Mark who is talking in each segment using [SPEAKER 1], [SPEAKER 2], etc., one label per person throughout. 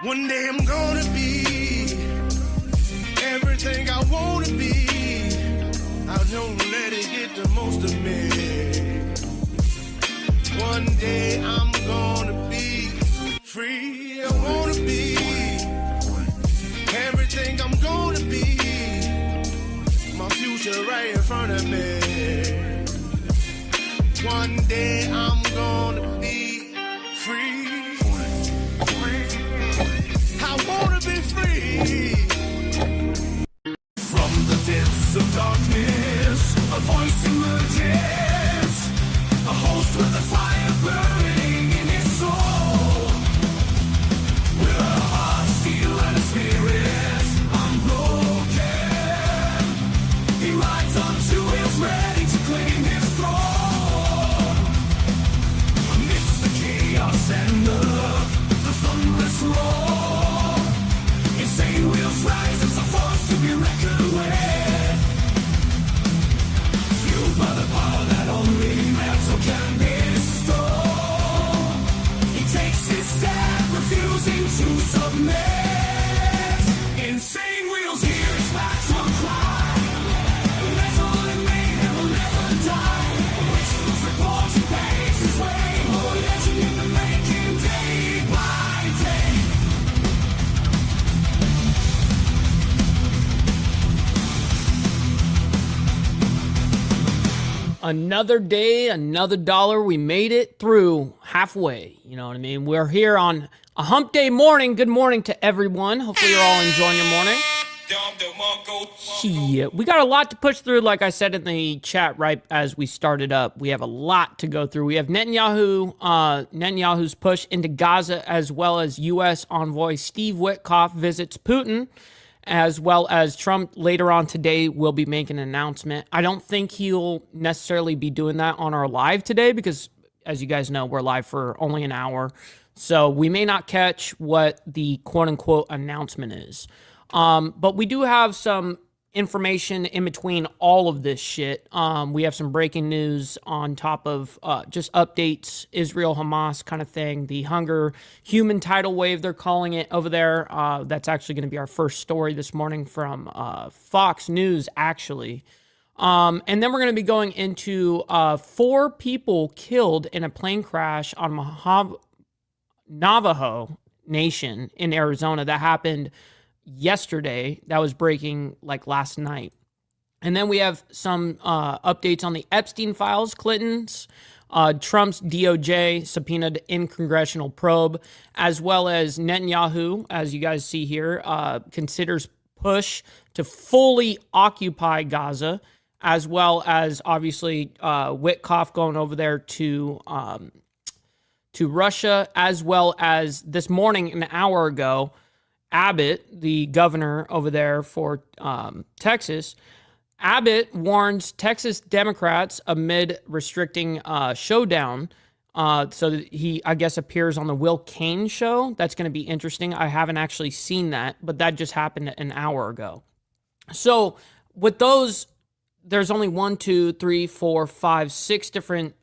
[SPEAKER 1] One day I'm gonna be everything I wanna be. I don't let it get the most of me. One day I'm gonna be free. I wanna be everything I'm gonna be. My future right in front of me. One day I'm gonna be free. I wanna be free.
[SPEAKER 2] From the depths of darkness, a voice emerges. A host with a fire burning in his soul. With a heart, steel, and a spirit unbroken. He rides on two wheels, ready to claim his throne. Amidst the chaos and the thunderous roar, insane wheels rise as a force to be reckoned with. Fueled by the power that only metal can bestow. He takes his stand, refusing to submit. Insane wheels hear his maximum cry. Metal and mayhem will never die. Rituals report he pays his way. More legend in the making, day by day.
[SPEAKER 3] Another day, another dollar. We made it through halfway. You know what I mean? We're here on a hump day morning. Good morning to everyone. Hopefully you're all enjoying your morning. Yeah, we got a lot to push through, like I said in the chat right as we started up. We have a lot to go through. We have Netanyahu's push into Gaza, as well as U.S. Envoy Steve Witkoff visits Putin, as well as Trump later on today will be making an announcement. I don't think he'll necessarily be doing that on our live today because, as you guys know, we're live for only an hour. So we may not catch what the quote-unquote announcement is. But we do have some information in between all of this shit. We have some breaking news on top of just updates, Israel, Hamas kind of thing, the hunger, human tidal wave, they're calling it over there. That's actually going to be our first story this morning from Fox News, actually. And then we're going to be going into 4 people killed in a plane crash on Navajo Nation in Arizona that happened yesterday. That was breaking like last night. And then we have some updates on the Epstein files, Clinton's, Trump's DOJ subpoenaed in congressional probe, as well as Netanyahu, as you guys see here, considers push to fully occupy Gaza, as well as obviously Witkoff going over there to Russia, as well as this morning, an hour ago, Abbott, the governor over there for Texas, Abbott warns Texas Democrats amid restricting showdown. So that he, I guess, appears on the Will Cain show. That's going to be interesting. I haven't actually seen that, but that just happened an hour ago. So with those, there's only 1, 2, 3, 4, 5, 6 different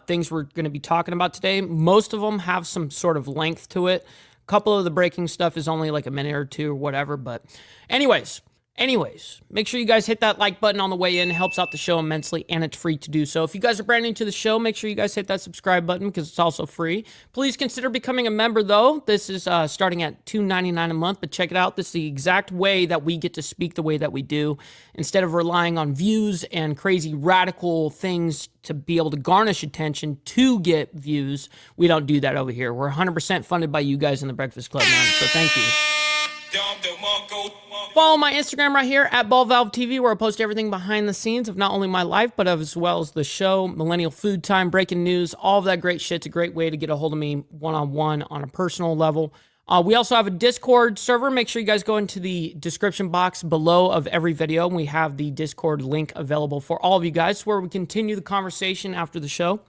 [SPEAKER 3] things we're going to be talking about today. Most of them have some sort of length to it. Couple of the breaking stuff is only like a minute or two or whatever. But anyways, make sure you guys hit that like button on the way in. It helps out the show immensely, and it's free to do so. If you guys are brand new to the show, make sure you guys hit that subscribe button because it's also free. Please consider becoming a member, though. This is starting at $2.99 a month, but check it out. This is the exact way that we get to speak the way that we do. Instead of relying on views and crazy radical things to be able to garnish attention to get views, we don't do that over here. We're 100% funded by you guys in the Breakfast Club, man, so thank you. Follow my Instagram right here at BallValveTV, where I post everything behind the scenes of not only my life, but as well as the show, Millennial Food Time, breaking news, all of that great shit. It's a great way to get a hold of me one-on-one on a personal level. We also have a Discord server. Make sure you guys go into the description box below of every video. We have the Discord link available for all of you guys, where we continue the conversation after the show.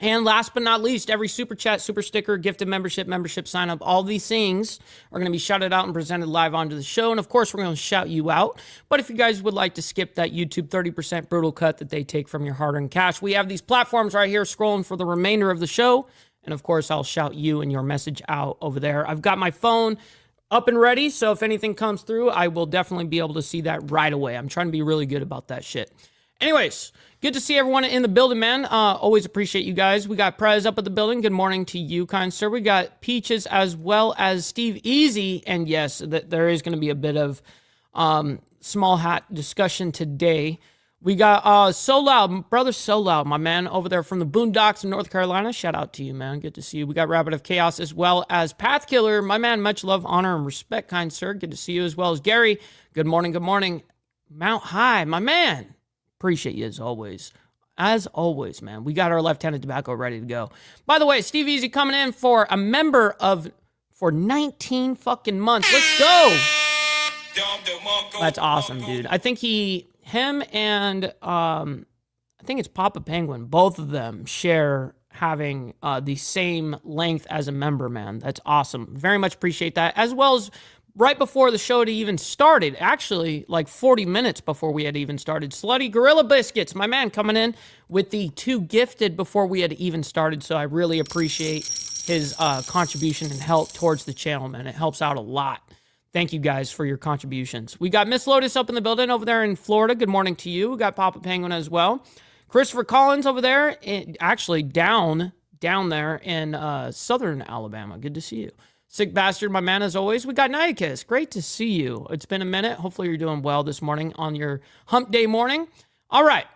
[SPEAKER 3] And last but not least, every super chat, super sticker, gifted membership sign up, all these things are going to be shouted out and presented live onto the show. And of course, we're going to shout you out. But if you guys would like to skip that YouTube 30% brutal cut that they take from your hard-earned cash, we have these platforms right here scrolling for the remainder of the show. And of course, I'll shout you and your message out over there. I've got my phone up and ready. So if anything comes through, I will definitely be able to see that right away. I'm trying to be really good about that shit. Anyways, good to see everyone in the building, man. Always appreciate you guys. We got Prez up at the building. Good morning to you, kind sir. We got Peaches as well as Steve Easy. And yes, there is going to be a bit of small hat discussion today. We got So Loud, brother So Loud, my man over there from the Boondocks in North Carolina. Shout out to you, man. Good to see you. We got Rabbit of Chaos as well as Path Killer, my man. Much love, honor, and respect, kind sir. Good to see you as well as Gary. Good morning, good morning. Mount High, my man. Appreciate you as always. As always, man. We got our left-handed tobacco ready to go. By the way, Steve Easy coming in for a member for 19 fucking months. Let's go. That's awesome, dude. I think him and I think it's Papa Penguin, both of them share having the same length as a member, man. That's awesome. Very much appreciate that. As well as right before the show had even started, actually like 40 minutes before we had even started, Slutty Gorilla Biscuits, my man, coming in with the 2 gifted before we had even started. So I really appreciate his contribution and help towards the channel, man. It helps out a lot. Thank you guys for your contributions. We got Miss Lotus up in the building over there in Florida. Good morning to you. We got Papa Penguin as well. Christopher Collins over there, actually down there in southern Alabama. Good to see you. Sick Bastard, my man, as always. We got Nyakus. Great to see you. It's been a minute. Hopefully you're doing well this morning on your hump day morning. All right,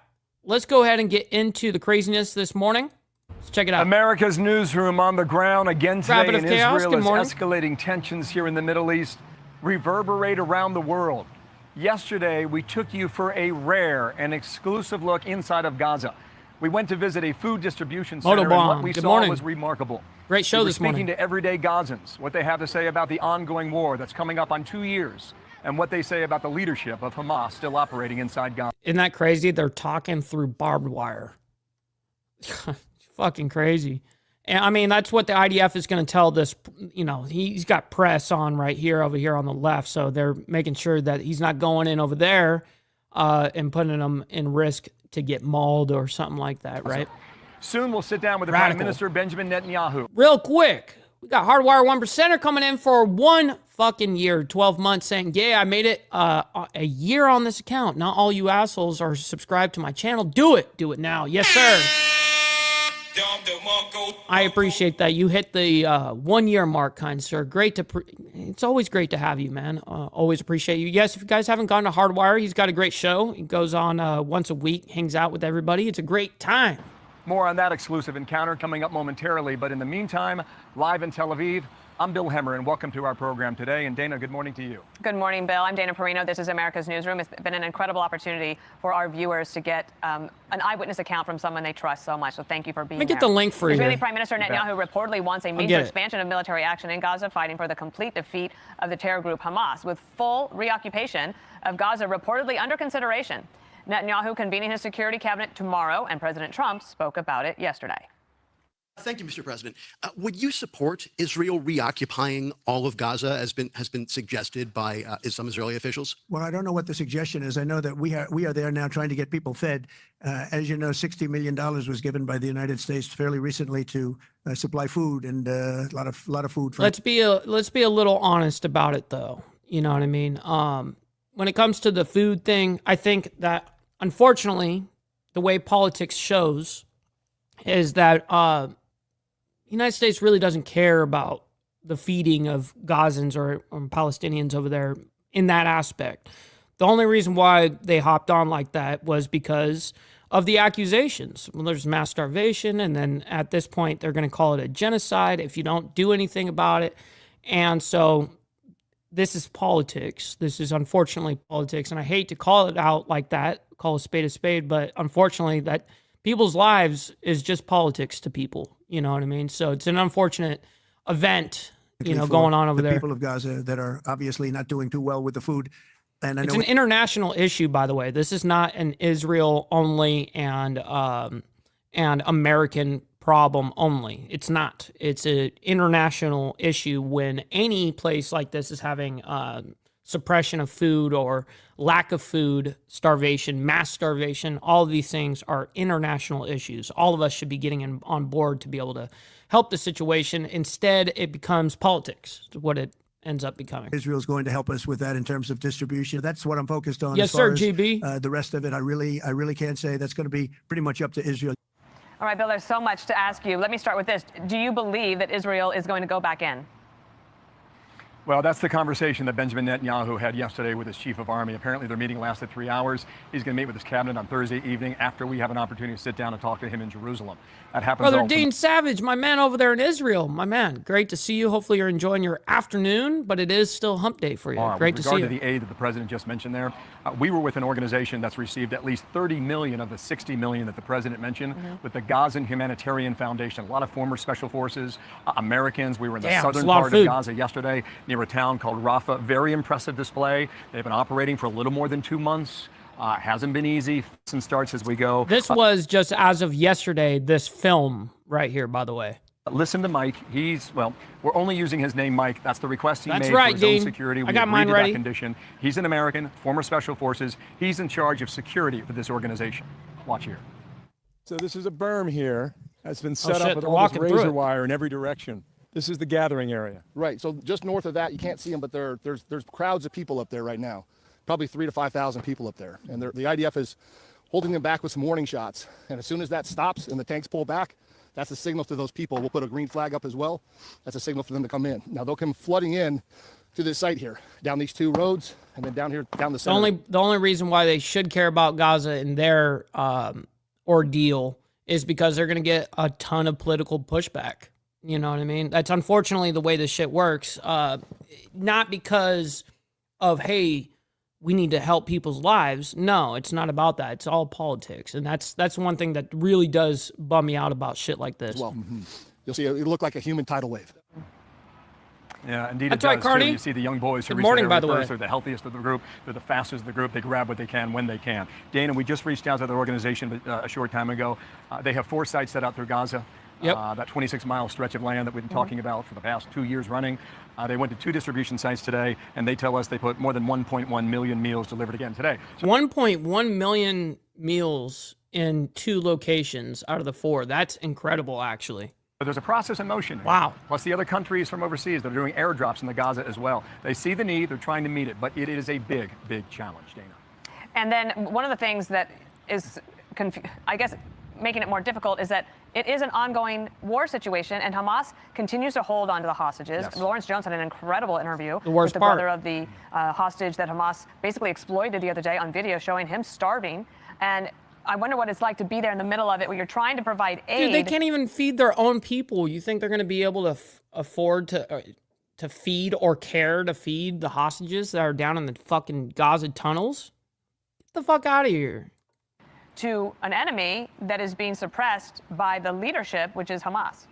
[SPEAKER 3] let's go ahead and get into the craziness this morning. Let's check it out.
[SPEAKER 4] America's newsroom on the ground again today
[SPEAKER 3] Rabbit
[SPEAKER 4] in
[SPEAKER 3] of Chaos.
[SPEAKER 4] Israel
[SPEAKER 3] Good
[SPEAKER 4] as
[SPEAKER 3] morning.
[SPEAKER 4] escalating tensions here in the Middle East reverberate around the world. Yesterday, we took you for a rare and exclusive look inside of Gaza. We went to visit a food distribution center, and what we saw was remarkable.
[SPEAKER 3] Great show this morning.
[SPEAKER 4] Speaking to everyday Gazans, what they have to say about the ongoing war that's coming up on 2 years, and what they say about the leadership of Hamas still operating inside Gaza.
[SPEAKER 3] Isn't that crazy? They're talking through barbed wire. Fucking crazy. And I mean, that's what the IDF is going to tell this, you know, he's got press on right here, over here on the left. So they're making sure that he's not going in over there and putting them in risk to get mauled or something like that, right?
[SPEAKER 4] Soon we'll sit down with the Prime Minister Benjamin Netanyahu.
[SPEAKER 3] Real quick, we got Hardwire 1%er coming in for 1 fucking year, 12 months, saying, yeah, I made it a year on this account. Not all you assholes are subscribed to my channel. Do it. Do it now. Yes, sir. I appreciate that. You hit the 1 year mark, kind sir. Great to, it's always great to have you, man. Always appreciate you. Yes, if you guys haven't gone to Hardwire, he's got a great show. He goes on once a week, hangs out with everybody. It's a great time.
[SPEAKER 4] More on that exclusive encounter coming up momentarily. But in the meantime, live in Tel Aviv, I'm Bill Hemmer, and welcome to our program today. And Dana, good morning to you.
[SPEAKER 5] Good morning, Bill. I'm Dana Perino. This is America's Newsroom. It's been an incredible opportunity for our viewers to get an eyewitness account from someone they trust so much. So thank you for being here.
[SPEAKER 3] Let me get the link for you.
[SPEAKER 5] Israeli Prime Minister Netanyahu reportedly wants a major expansion of military action in Gaza, fighting for the complete defeat of the terror group Hamas, with full reoccupation of Gaza reportedly under consideration. Netanyahu convening his security cabinet tomorrow, and President Trump spoke about it yesterday.
[SPEAKER 6] Thank you, Mr. President. Would you support Israel reoccupying all of Gaza, as has been suggested by some Israeli officials?
[SPEAKER 7] Well, I don't know what the suggestion is. I know that we are there now trying to get people fed. As you know, $60 million was given by the United States fairly recently to supply food, and a lot of food.
[SPEAKER 3] Let's be a little honest about it, though. You know what I mean? When it comes to the food thing, I think that unfortunately, the way politics shows is that the United States really doesn't care about the feeding of Gazans or Palestinians over there in that aspect. The only reason why they hopped on like that was because of the accusations. Well, there's mass starvation, and then at this point, they're going to call it a genocide if you don't do anything about it. And so this is politics. This is unfortunately politics, and I hate to call it out like that, call a spade, but unfortunately that people's lives is just politics to people. You know what I mean? So it's an unfortunate event, you know, going on over there.
[SPEAKER 7] People of Gaza that are obviously not doing too well with the food. And
[SPEAKER 3] it's an international issue, by the way. This is not an Israel only and American problem only. It's not. It's an international issue when any place like this is having suppression of food or lack of food, starvation, mass starvation. All of these things are international issues. All of us should be getting on board to be able to help the situation. Instead, it becomes politics, what it ends up becoming.
[SPEAKER 7] Israel's going to help us with that in terms of distribution. That's what I'm focused on.
[SPEAKER 3] Yes,
[SPEAKER 7] as far
[SPEAKER 3] sir,
[SPEAKER 7] as,
[SPEAKER 3] GB.
[SPEAKER 7] The rest of it, I really can't say. That's going to be pretty much up to Israel.
[SPEAKER 5] All right, Bill, there's so much to ask you. Let me start with this. Do you believe that Israel is going to go back in?
[SPEAKER 4] Well, that's the conversation that Benjamin Netanyahu had yesterday with his chief of army. Apparently, their meeting lasted 3 hours. He's going to meet with his cabinet on Thursday evening after we have an opportunity to sit down and talk to him in Jerusalem. That happens.
[SPEAKER 3] Brother Dean Savage, my man over there in Israel. My man, great to see you. Hopefully you're enjoying your afternoon, but it is still hump day for you. Great to see you.
[SPEAKER 4] With regard to the aid that the president just mentioned there, we were with an organization that's received at least 30 million of the 60 million that the president mentioned with the Gazan Humanitarian Foundation. A lot of former special forces, Americans. We were in the southern part of Gaza yesterday near a town called Rafah. Very impressive display. They've been operating for a little more than 2 months. Hasn't been easy. Some starts as we go.
[SPEAKER 3] This was just as of yesterday, this film right here, by the way.
[SPEAKER 4] Listen to Mike. We're only using his name, Mike. That's the request he made
[SPEAKER 3] right,
[SPEAKER 4] for his
[SPEAKER 3] Dean.
[SPEAKER 4] own security.
[SPEAKER 3] I got mine ready.
[SPEAKER 4] That condition. He's an American, former special forces. He's in charge of security for this organization. Watch here.
[SPEAKER 8] So this is a berm here that's been set up with all this razor wire in every direction. This is the gathering area.
[SPEAKER 9] Right. So just north of that, you can't see them, but there's crowds of people up there right now. Probably 3,000 to 5,000 people up there. And the IDF is holding them back with some warning shots. And as soon as that stops and the tanks pull back, that's a signal to those people. We'll put a green flag up as well. That's a signal for them to come in. Now they'll come flooding in to this site here, down these 2 roads, and then down here, down the center.
[SPEAKER 3] The only reason why they should care about Gaza and their ordeal is because they're going to get a ton of political pushback. You know what I mean? That's unfortunately the way this shit works. Not because of, hey, we need to help people's lives. No, it's not about that. It's all politics. And that's one thing that really does bum me out about shit like this.
[SPEAKER 9] Well, you'll see it look like a human tidal wave.
[SPEAKER 4] Yeah, indeed
[SPEAKER 3] That's
[SPEAKER 4] it does,
[SPEAKER 3] right, Carney.
[SPEAKER 4] too. You see the young boys who
[SPEAKER 3] Good morning, by the way.
[SPEAKER 4] They're the healthiest of the group. They're the fastest of the group. They grab what they can when they can. Dana, we just reached out to their organization a short time ago. They have 4 sites set out through Gaza.
[SPEAKER 3] Yep.
[SPEAKER 4] That 26-mile stretch of land that we've been talking about for the past 2 years running. They went to 2 distribution sites today, and they tell us they put more than 1.1 million meals delivered again today.
[SPEAKER 3] 1.1 million meals in 2 locations out of the 4. That's incredible, actually.
[SPEAKER 4] But there's a process in motion here.
[SPEAKER 3] Wow.
[SPEAKER 4] Plus the other countries from overseas that are doing airdrops in the Gaza as well. They see the need, they're trying to meet it, but it is a big, big challenge, Dana.
[SPEAKER 5] And then one of the things that is, I guess, making it more difficult is that it is an ongoing war situation, and Hamas continues to hold on to the hostages.
[SPEAKER 4] Yes.
[SPEAKER 5] Lawrence Jones had an incredible interview
[SPEAKER 3] with
[SPEAKER 5] the brother of the hostage that Hamas basically exploited the other day on video, showing him starving. And I wonder what it's like to be there in the middle of it, where you're trying to provide aid.
[SPEAKER 3] Dude, they can't even feed their own people. You think they're going to be able to afford to feed or care to feed the hostages that are down in the fucking Gaza tunnels? Get the fuck out of here.
[SPEAKER 5] To an enemy that is being suppressed by the leadership, which is Hamas.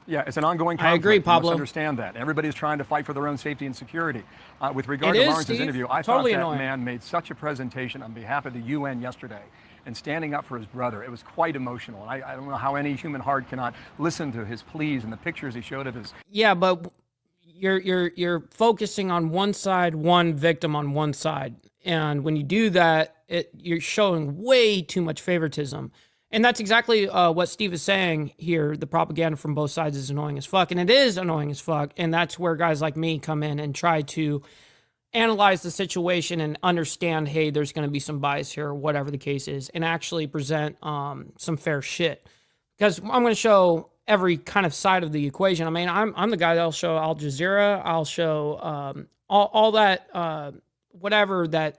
[SPEAKER 4] Yeah, it's an ongoing conflict.
[SPEAKER 3] I agree, Pablo.
[SPEAKER 4] You must understand that. Everybody's trying to fight for their own safety and security. With regard to Lawrence's interview, I thought that man made such a presentation on behalf of the UN yesterday and standing up for his brother. It was quite emotional. I don't know how any human heart cannot listen to his pleas and the pictures he showed of his...
[SPEAKER 3] Yeah, but you're focusing on one side, one victim on one side. And when you do that, you're showing way too much favoritism. And that's exactly what Steve is saying here. The propaganda from both sides is annoying as fuck. And it is annoying as fuck. And that's where guys like me come in and try to analyze the situation and understand, hey, there's going to be some bias here, or whatever the case is, and actually present some fair shit. Because I'm going to show every kind of side of the equation. I mean, I'm the guy that'll show Al Jazeera. I'll show all that... whatever that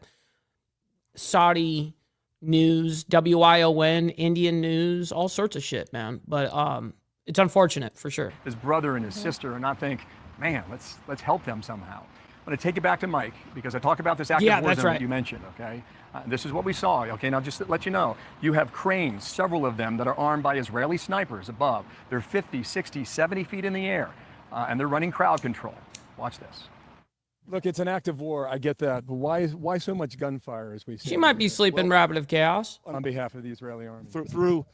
[SPEAKER 3] Saudi news, WION, Indian news, all sorts of shit, man. But it's unfortunate for sure.
[SPEAKER 4] His brother and his sister, and I think, man, let's help them somehow. I'm going to take it back to Mike because I talk about this active war zone that you mentioned. Okay, this is what we saw. Okay, now just to let you know, you have cranes, several of them that are armed by Israeli snipers above. They're 50, 60, 70 feet in the air, and they're running crowd control. Watch this.
[SPEAKER 8] Look, it's an active war. I get that. But why so much gunfire as we see?
[SPEAKER 3] She might be sleeping Rabbit of Chaos.
[SPEAKER 8] On behalf of the Israeli army.
[SPEAKER 9] Through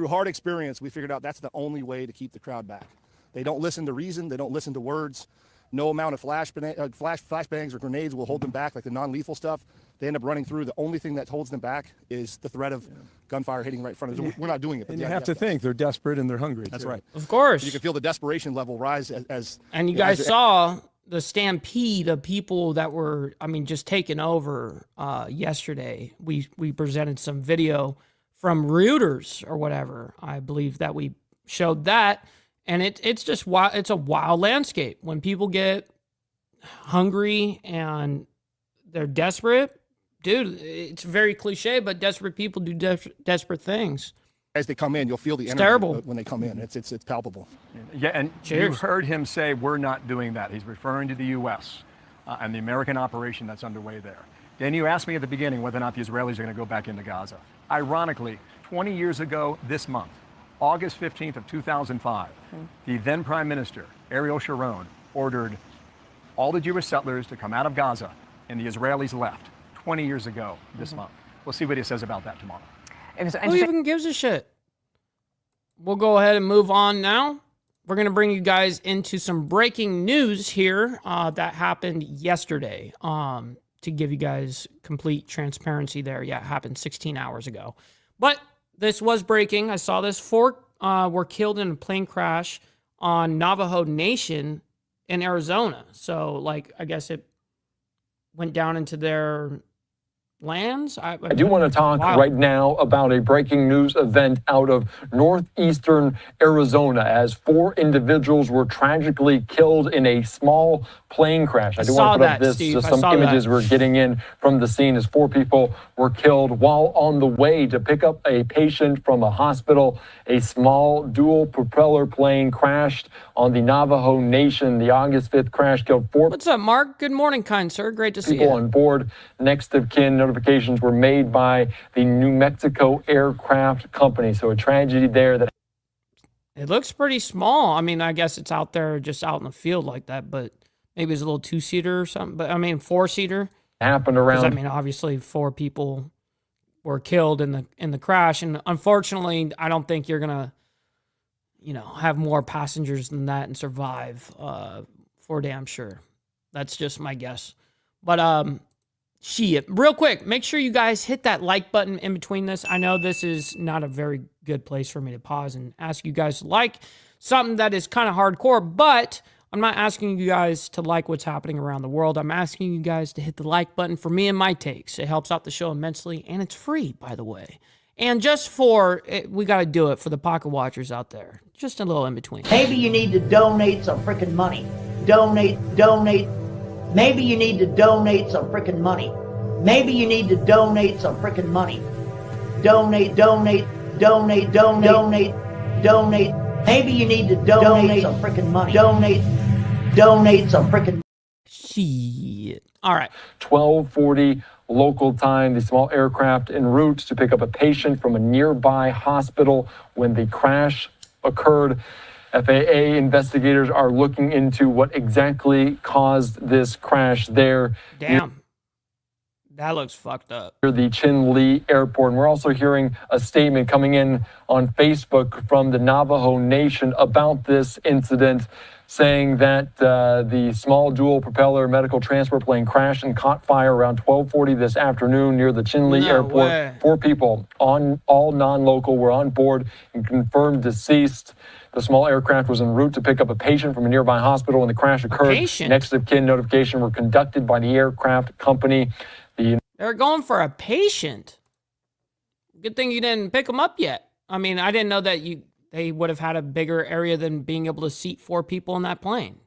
[SPEAKER 9] hard experience, we figured out that's the only way to keep the crowd back. They don't listen to reason. They don't listen to words. No amount of flashbangs or grenades will hold them back, like the non-lethal stuff. They end up running through. The only thing that holds them back is the threat of gunfire hitting right in front of us. We're not doing it.
[SPEAKER 8] And you have to think they're desperate and they're hungry.
[SPEAKER 9] That's right.
[SPEAKER 3] Of course.
[SPEAKER 9] You can feel the desperation level rise as
[SPEAKER 3] and you guys saw the stampede of people that were, just taken over yesterday. We presented some video from Reuters or whatever. I believe that we showed that, and it's just wild. It's a wild landscape when people get hungry and they're desperate. Dude, it's very cliche, but desperate people do desperate things.
[SPEAKER 9] As they come in, you'll feel the energy
[SPEAKER 3] terrible
[SPEAKER 9] when they come in. It's palpable.
[SPEAKER 4] Yeah, and
[SPEAKER 3] Cheers.
[SPEAKER 4] You heard him say we're not doing that. He's referring to the U.S. And the American operation that's underway there. Then you asked me at the beginning whether or not the Israelis are going to go back into Gaza. Ironically, 20 years ago this month, August 15th of 2005, the then Prime Minister, Ariel Sharon, ordered all the Jewish settlers to come out of Gaza, and the Israelis left 20 years ago this month. We'll see what he says about that tomorrow.
[SPEAKER 3] Who even gives a shit? We'll go ahead and move on now. We're going to bring you guys into some breaking news here that happened yesterday to give you guys complete transparency there. Yeah, it happened 16 hours ago. But this was breaking. I saw this. 4 were killed in a plane crash on Navajo Nation in Arizona. So, I guess it went down into their lands.
[SPEAKER 10] I do want to talk right now about a breaking news event out of northeastern Arizona as 4 individuals were tragically killed in a small plane crash. I do want to put up this, some images we're getting in from the scene as 4 people were killed while on the way to pick up a patient from a hospital. A small dual propeller plane crashed on the Navajo Nation. The August 5th crash killed 4
[SPEAKER 3] What's up, Mark? Good morning, kind sir. Great to see you.
[SPEAKER 10] People on board. Next of kin notifications were made by the New Mexico Aircraft Company. So a tragedy there that
[SPEAKER 3] it looks pretty small. I guess it's out there, just out in the field like that, but maybe it's a little 2-seater or something. But 4-seater
[SPEAKER 10] happened around.
[SPEAKER 3] Obviously 4 people were killed in the crash, and unfortunately, I don't think you're gonna, have more passengers than that and survive. For damn sure. That's just my guess. But real quick, make sure you guys hit that like button in between this. I know this is not a very good place for me to pause and ask you guys to like something that is kind of hardcore, but I'm not asking you guys to like what's happening around the world. I'm asking you guys to hit the like button for me and my takes. It helps out the show immensely, and it's free, by the way. And just we got to do it for the pocket watchers out there. Just a little in between.
[SPEAKER 11] Maybe you need to donate some freaking money. Donate. Maybe you need to donate some freaking money. Maybe you need to donate some freaking money. Donate. Maybe you need to donate some freaking money. Donate some freaking
[SPEAKER 3] shit. All right.
[SPEAKER 10] 12:40 local time. The small aircraft en route to pick up a patient from a nearby hospital when the crash occurred. FAA investigators are looking into what exactly caused this crash there.
[SPEAKER 3] Damn. That looks fucked up.
[SPEAKER 10] The Chin-Lee Airport. And we're also hearing a statement coming in on Facebook from the Navajo Nation about this incident, saying that the small dual propeller medical transport plane crashed and caught fire around 12:40 this afternoon near the Chin-Lee Airport.
[SPEAKER 3] Way. 4
[SPEAKER 10] people, all non-local, were on board and confirmed deceased. The small aircraft was en route to pick up a patient from a nearby hospital when the crash occurred. Next of kin notification were conducted by the aircraft company.
[SPEAKER 3] They're going for a patient. Good thing you didn't pick them up yet. I didn't know that they would have had a bigger area than being able to seat 4 people in that plane.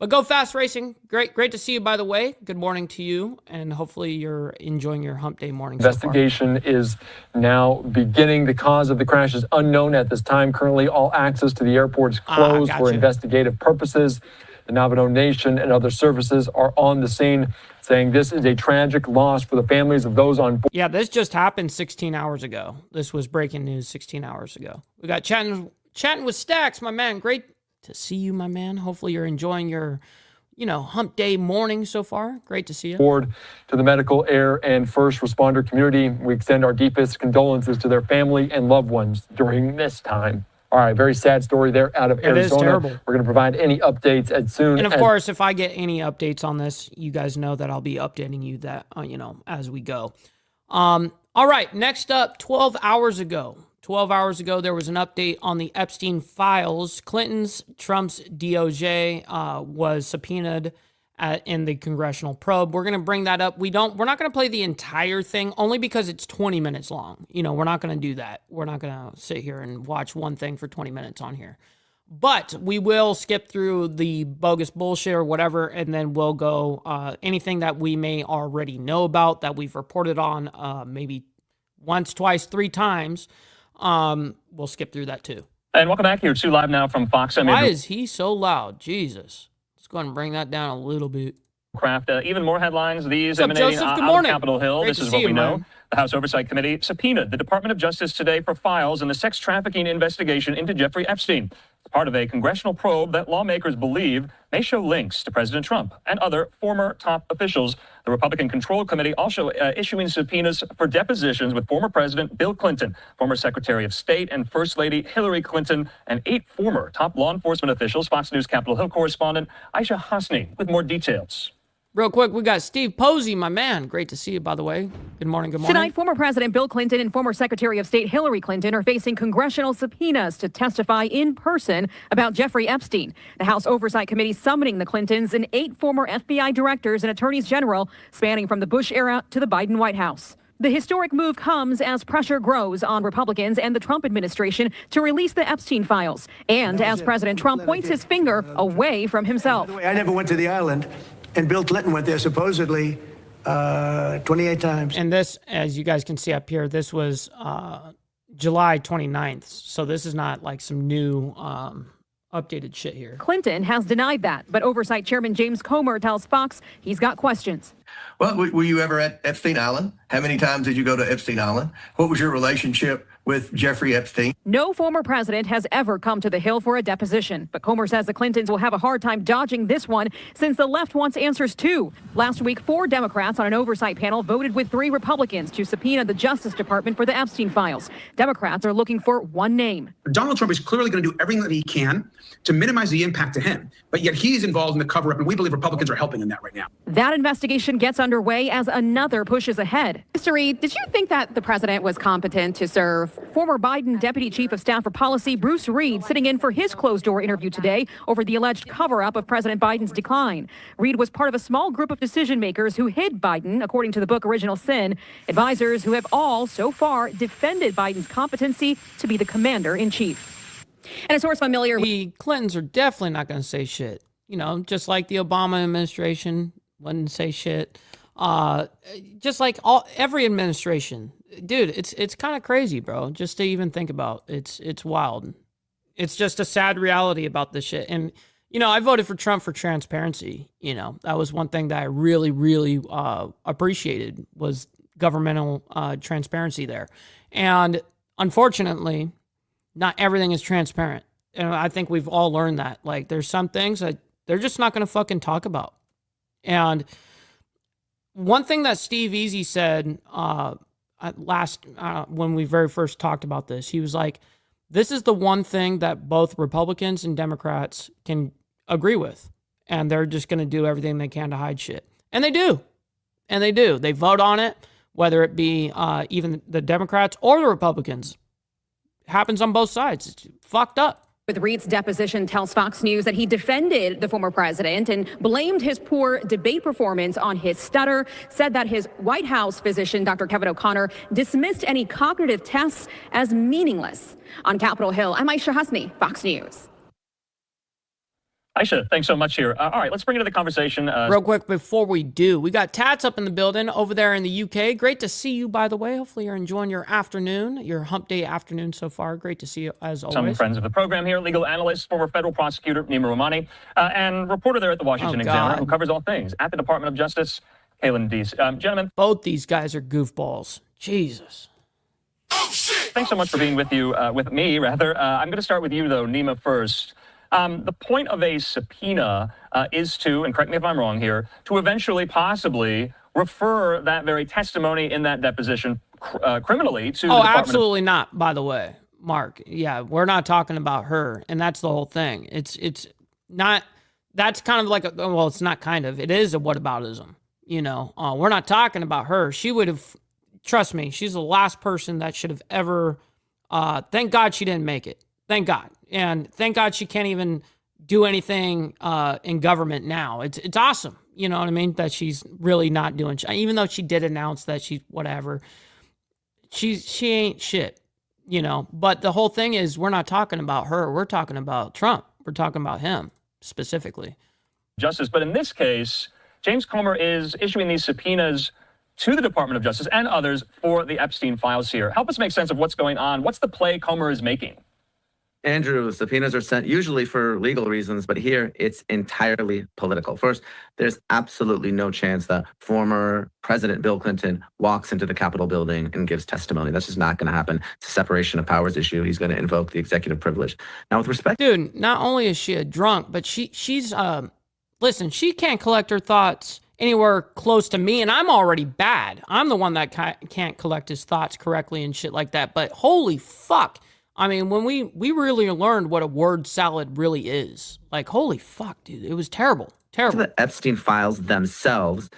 [SPEAKER 3] But go fast racing. Great to see you, by the way. Good morning to you, and hopefully you're enjoying your hump day morning.
[SPEAKER 10] Investigation is now beginning. The cause of the crash is unknown at this time. Currently, all access to the airport is closed for investigative purposes. The Navajo Nation and other services are on the scene, saying this is a tragic loss for the families of those on board.
[SPEAKER 3] Yeah, this just happened 16 hours ago. This was breaking news 16 hours ago. We got chatting with Stacks, my man. Great to see you, my man. Hopefully you're enjoying your, hump day morning so far. Great to see you.
[SPEAKER 10] Forward to the medical, air, and first responder community. We extend our deepest condolences to their family and loved ones during this time. All right, very sad story there out of Arizona.
[SPEAKER 3] It is terrible.
[SPEAKER 10] We're going to provide any updates as soon as...
[SPEAKER 3] And of course, if I get any updates on this, you guys know that I'll be updating you that, as we go. All right, next up, 12 hours ago, 12 hours ago, there was an update on the Epstein files. Trump's DOJ was subpoenaed in the congressional probe. We're going to bring that up. We're not going to play the entire thing only because it's 20 minutes long. We're not going to do that. We're not going to sit here and watch one thing for 20 minutes on here. But we will skip through the bogus bullshit or whatever, and then we'll go anything that we may already know about that we've reported on maybe once, twice, 3 times. We'll skip through that too.
[SPEAKER 10] And welcome back here to Live Now from Fox.
[SPEAKER 3] Why is he so loud? Jesus. Let's go ahead and bring that down a little bit.
[SPEAKER 10] Craft even more headlines. These
[SPEAKER 3] What's up,
[SPEAKER 10] emanating
[SPEAKER 3] Joseph? Good
[SPEAKER 10] out
[SPEAKER 3] morning.
[SPEAKER 10] of Capitol Hill.
[SPEAKER 3] Great
[SPEAKER 10] This
[SPEAKER 3] to
[SPEAKER 10] is
[SPEAKER 3] see
[SPEAKER 10] what we
[SPEAKER 3] you,
[SPEAKER 10] know.
[SPEAKER 3] man.
[SPEAKER 10] The House Oversight Committee subpoenaed the Department of Justice today for files in the sex trafficking investigation into Jeffrey Epstein. It's part of a congressional probe that lawmakers believe may show links to President Trump and other former top officials. The Republican-controlled committee also issuing subpoenas for depositions with former President Bill Clinton, former Secretary of State and First Lady Hillary Clinton, and 8 former top law enforcement officials. Fox News Capitol Hill correspondent Aisha Hasni with more details.
[SPEAKER 3] Real quick, we got Steve Posey, my man. Great to see you, by the way. Good morning, good morning.
[SPEAKER 12] Tonight, former President Bill Clinton and former Secretary of State Hillary Clinton are facing congressional subpoenas to testify in person about Jeffrey Epstein. The House Oversight Committee summoning the Clintons and 8 former FBI directors and attorneys general spanning from the Bush era to the Biden White House. The historic move comes as pressure grows on Republicans and the Trump administration to release the Epstein files, and as President Trump points his finger away from himself.
[SPEAKER 7] By the way, I never went to the island. And Bill Clinton went there supposedly 28 times.
[SPEAKER 3] And this, as you guys can see up here, this was July 29th. So this is not like some new updated shit here.
[SPEAKER 12] Clinton has denied that, but Oversight Chairman James Comer tells Fox he's got questions.
[SPEAKER 13] Well, were you ever at Epstein Island? How many times did you go to Epstein Island? What was your relationship with Jeffrey Epstein?
[SPEAKER 12] No former president has ever come to the Hill for a deposition, but Comer says the Clintons will have a hard time dodging this one since the left wants answers too. Last week, 4 Democrats on an oversight panel voted with 3 Republicans to subpoena the Justice Department for the Epstein files. Democrats are looking for one name.
[SPEAKER 14] Donald Trump is clearly going to do everything that he can to minimize the impact to him, but yet he's involved in the cover-up, and we believe Republicans are helping in that right now.
[SPEAKER 12] That investigation gets underway as another pushes ahead.
[SPEAKER 15] Mr. Reed, did you think that the president was competent to serve?
[SPEAKER 12] Former Biden Deputy Chief of Staff for Policy Bruce Reed sitting in for his closed-door interview today over the alleged cover-up of President Biden's decline. Reed was part of a small group of decision-makers who hid Biden, according to the book Original Sin, advisors who have all, so far, defended Biden's competency to be the commander-in-chief.
[SPEAKER 15] And a source familiar...
[SPEAKER 3] The Clintons are definitely not going to say shit. Just like the Obama administration wouldn't say shit. Just like every administration. Dude, it's kind of crazy, bro, just to even think about. It's wild. It's just a sad reality about this shit. And, I voted for Trump for transparency. That was one thing that I really, really appreciated was governmental transparency there. And unfortunately, not everything is transparent. And I think we've all learned that. Like, there's some things that they're just not going to fucking talk about. And one thing that Steve Easy said when we very first talked about this, he was like, this is the one thing that both Republicans and Democrats can agree with. And they're just going to do everything they can to hide shit. And they do. And they do. They vote on it, whether it be even the Democrats or the Republicans. It happens on both sides. It's fucked up.
[SPEAKER 15] With Reed's deposition tells Fox News that he defended the former president and blamed his poor debate performance on his stutter, said that his White House physician, Dr. Kevin O'Connor, dismissed any cognitive tests as meaningless. On Capitol Hill, I'm Aisha Hasni, Fox News.
[SPEAKER 10] Aisha, thanks so much here. All right, let's bring it to the conversation.
[SPEAKER 3] Real quick before we do, we got Tats up in the building over there in the UK. Great to see you, by the way. Hopefully you're enjoying your afternoon, your hump day afternoon so far. Great to see you, as always.
[SPEAKER 10] Some friends of the program here, legal analyst, former federal prosecutor Nima Rahmani, and reporter there at the Washington Examiner, who covers all things at the Department of Justice, Kaylin Deese. Gentlemen.
[SPEAKER 3] Both these guys are goofballs. Jesus.
[SPEAKER 10] Thanks so much for being with me. I'm going to start with you, though, Nima, first. The point of a subpoena is to, and correct me if I'm wrong here, to eventually possibly refer that very testimony in that deposition criminally to the Department
[SPEAKER 3] absolutely not, by the way, Mark. Yeah, we're not talking about her, and that's the whole thing. It's not, that's kind of like, it's not kind of, it is a whataboutism, we're not talking about her. She would have, trust me, she's the last person that should have ever Thank God she didn't make it. Thank God. And thank God she can't even do anything in government now. It's awesome. You know what I mean? That she's really not doing, even though she did announce that she's whatever. She ain't shit, you know. But the whole thing is, we're not talking about her. We're talking about Trump. We're talking about him specifically.
[SPEAKER 10] Justice, but in this case, James Comer is issuing these subpoenas to the Department of Justice and others for the Epstein files here. Help us make sense of what's going on. What's the play Comer is making?
[SPEAKER 16] Andrew, subpoenas are sent usually for legal reasons, but here it's entirely political. First, there's absolutely no chance that former President Bill Clinton walks into the Capitol building and gives testimony. That's just not going to happen. It's a separation of powers issue. He's going to invoke the executive privilege. Now, with respect...
[SPEAKER 3] Dude, not only is she a drunk, but she's... Listen, she can't collect her thoughts anywhere close to me, and I'm already bad. I'm the one that can't collect his thoughts correctly and shit like that. But holy fuck. I mean, when we really learned what a word salad really is. Like, holy fuck, dude. It was terrible. Terrible.
[SPEAKER 16] The Epstein files themselves,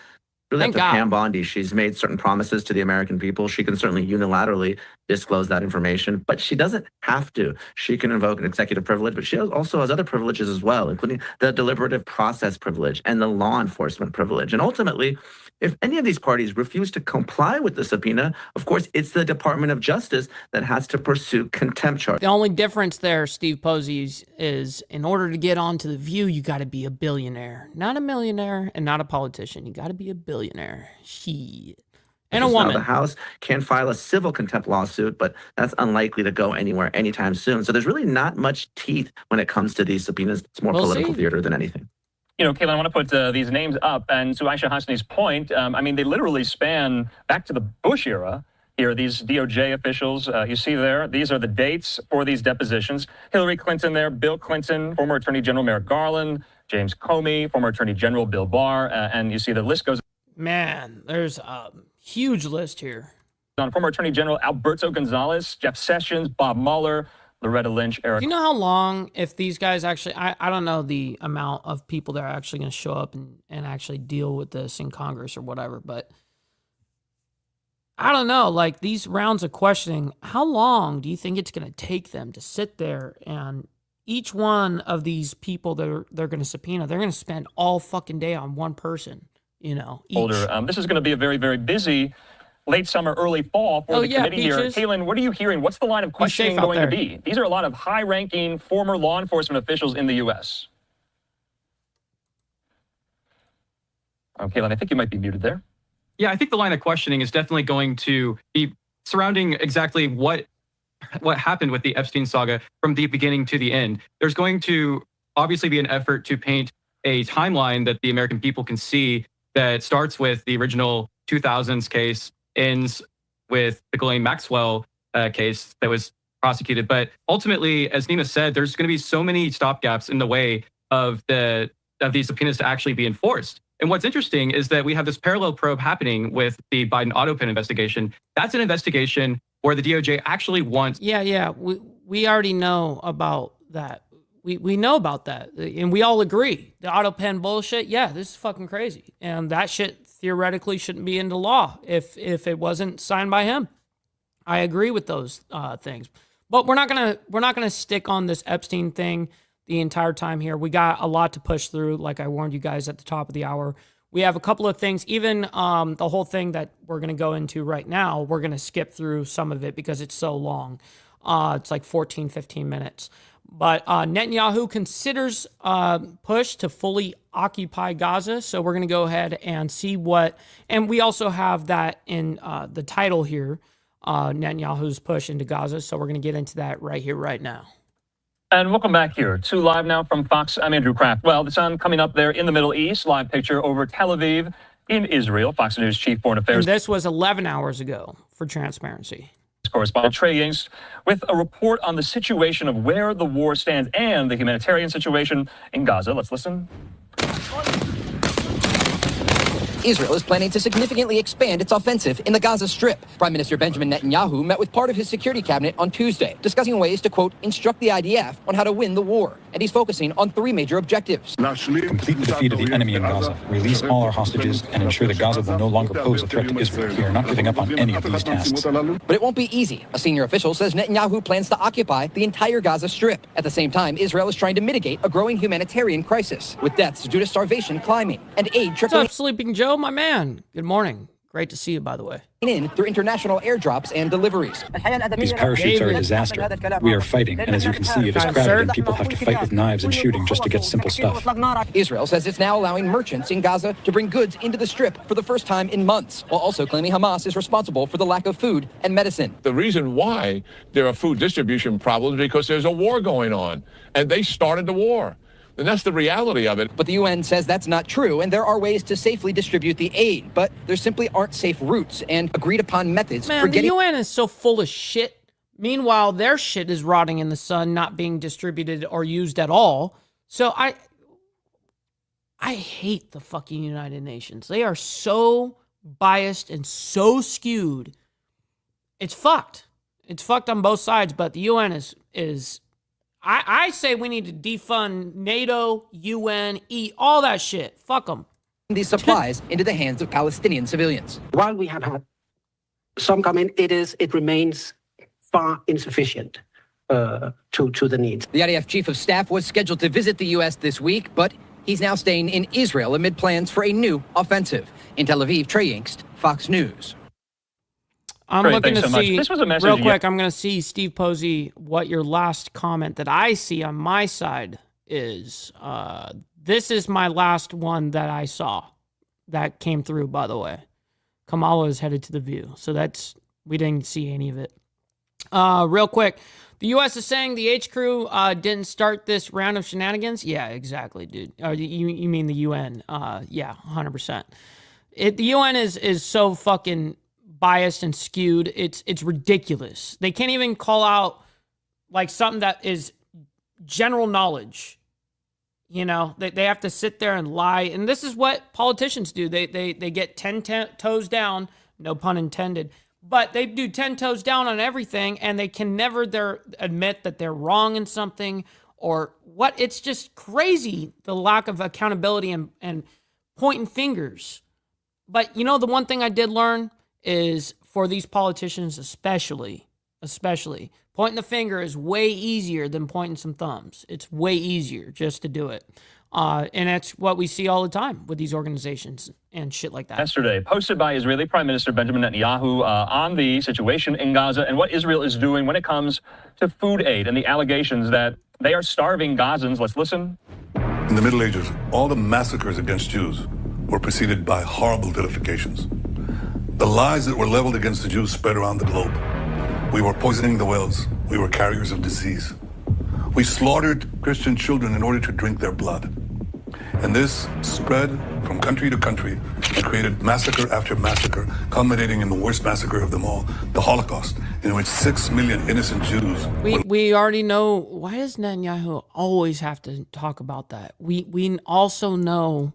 [SPEAKER 16] really up to Pam Bondi. She's made certain promises to the American people. She can certainly unilaterally disclose that information, but she doesn't have to. She can invoke an executive privilege, but she also has other privileges as well, including the deliberative process privilege and the law enforcement privilege. And ultimately, if any of these parties refuse to comply with the subpoena, of course, it's the Department of Justice that has to pursue contempt charges.
[SPEAKER 3] The only difference there, Steve Posey, is in order to get onto The View, you got to be a billionaire. Not a millionaire and not a politician. You got to be a billionaire. Shit. And a woman.
[SPEAKER 16] The House can file a civil contempt lawsuit, but that's unlikely to go anywhere anytime soon. So there's really not much teeth when it comes to these subpoenas. It's more political theater than anything.
[SPEAKER 10] You know, Kayla, I want to put these names up. And to Aisha Hasni's point, I mean, they literally span back to the Bush era. Here, these DOJ officials, you see there, these are the dates for these depositions. Hillary Clinton there, Bill Clinton, former Attorney General Merrick Garland, James Comey, former Attorney General Bill Barr, and you see the list goes.
[SPEAKER 3] Man, there's a huge list here.
[SPEAKER 10] On former Attorney General Alberto Gonzales, Jeff Sessions, Bob Mueller, Loretta Lynch, Eric.
[SPEAKER 3] Do you know how long, if these guys actually, I don't know the amount of people that are actually going to show up and actually deal with this in Congress or whatever, but I don't know, like these rounds of questioning, how long do you think it's going to take them to sit there and each one of these people they're going to subpoena, they're going to spend all fucking day on one person, you know, each.
[SPEAKER 10] This is going to be a very, very busy late summer, early fall for the committee here. Kaylin, what are you hearing? What's the line of questioning going to be? These are a lot of high-ranking former law enforcement officials in the U.S. Kaylin, I think you might be muted there.
[SPEAKER 17] Yeah, I think the line of questioning is definitely going to be surrounding exactly what happened with the Epstein saga from the beginning to the end. There's going to obviously be an effort to paint a timeline that the American people can see that starts with the original 2000s case, ends with the Ghislaine Maxwell case that was prosecuted. But ultimately, as Nina said, there's going to be so many stopgaps in the way of these subpoenas to actually be enforced. And what's interesting is that we have this parallel probe happening with the Biden auto pen investigation. That's an investigation where the DOJ actually wants.
[SPEAKER 3] Yeah. We already know about that. We know about that. And we all agree. The auto pen bullshit, yeah, this is fucking crazy. And that shit theoretically shouldn't be into law if it wasn't signed by him. I agree with those things. But we're not gonna stick on this Epstein thing the entire time here. We got a lot to push through, like I warned you guys at the top of the hour. We have a couple of things, even the whole thing that we're going to go into right now, we're going to skip through some of it because it's so long. It's like 14, 15 minutes. But Netanyahu considers push to fully occupy Gaza. So we're going to go ahead and see what, and we also have that in the title here, Netanyahu's push into Gaza. So we're going to get into that right here, right now.
[SPEAKER 10] And welcome back here to Live Now from Fox. I'm Andrew Kraft. Well, the sun coming up there in the Middle East. Live picture over Tel Aviv in Israel. Fox News Chief Foreign Affairs.
[SPEAKER 3] And this was 11 hours ago for transparency.
[SPEAKER 10] Correspondent Trey Yingst with a report on the situation of where the war stands and the humanitarian situation in Gaza. Let's listen.
[SPEAKER 18] Israel is planning to significantly expand its offensive in the Gaza Strip. Prime Minister Benjamin Netanyahu met with part of his security cabinet on Tuesday, discussing ways to, quote, instruct the IDF on how to win the war. And he's focusing on 3 major objectives.
[SPEAKER 19] Complete the defeat of the enemy in Gaza, release all our hostages, and ensure that Gaza will no longer pose a threat to Israel. We are not giving up on any of these tasks.
[SPEAKER 18] But it won't be easy. A senior official says Netanyahu plans to occupy the entire Gaza Strip. At the same time, Israel is trying to mitigate a growing humanitarian crisis, with deaths due to starvation climbing and aid trickling.
[SPEAKER 3] What's up, Sleeping Joe, my man? Good morning. Great to see you, by the way.
[SPEAKER 18] In through international airdrops and deliveries.
[SPEAKER 19] These parachutes are a disaster. We are fighting, and as you can see, it is crowded and people have to fight with knives and shooting just to get simple stuff.
[SPEAKER 18] Israel says it's now allowing merchants in Gaza to bring goods into the Strip for the first time in months, while also claiming Hamas is responsible for the lack of food and medicine.
[SPEAKER 20] The reason why there are food distribution problems is because there's a war going on, and they started the war. And that's the reality of it.
[SPEAKER 18] But the UN says that's not true, and there are ways to safely distribute the aid, but there simply aren't safe routes and agreed upon methods
[SPEAKER 3] for getting... the UN is so full of shit. Meanwhile, their shit is rotting in the sun, not being distributed or used at all. So I hate the fucking United Nations. They are so biased and so skewed. It's fucked. It's fucked on both sides, but the UN is I say we need to defund NATO, UN, all that shit. Fuck them.
[SPEAKER 18] These supplies into the hands of Palestinian civilians.
[SPEAKER 21] While we have had some comment, it remains far insufficient to the needs.
[SPEAKER 18] The IDF chief of staff was scheduled to visit the U.S. this week, but he's now staying in Israel amid plans for a new offensive. In Tel Aviv, Trey Yingst, Fox News.
[SPEAKER 3] I'm looking to see, this was a message real quick, I'm going to see, Steve Posey, what your last comment that I see on my side is. This is my last one that I saw that came through, by the way. Kamala is headed to the View. So we didn't see any of it. Real quick, the U.S. is saying the H crew didn't start this round of shenanigans. Yeah, exactly, dude. You mean the UN? Yeah, 100%. The UN is so fucking biased and skewed. It's ridiculous. They can't even call out like something that is general knowledge. You know, they have to sit there and lie. And this is what politicians do. They get 10 toes down, no pun intended, but they do 10 toes down on everything, and they can never admit that they're wrong in something or what. It's just crazy, the lack of accountability and pointing fingers. But, you know, the one thing I did learn is for these politicians especially, pointing the finger is way easier than pointing some thumbs. It's way easier just to do it. And that's what we see all the time with these organizations and shit like that.
[SPEAKER 22] Yesterday, posted by Israeli Prime Minister Benjamin Netanyahu on the situation in Gaza and what Israel is doing when it comes to food aid and the allegations that they are starving Gazans. Let's listen.
[SPEAKER 23] In the Middle Ages, all the massacres against Jews were preceded by horrible vilifications. The lies that were leveled against the Jews spread around the globe. We were poisoning the wells. We were carriers of disease. We slaughtered Christian children in order to drink their blood. And this spread from country to country and created massacre after massacre, culminating in the worst massacre of them all, the Holocaust, in which 6 million innocent Jews
[SPEAKER 3] We already know. Why does Netanyahu always have to talk about that? We also know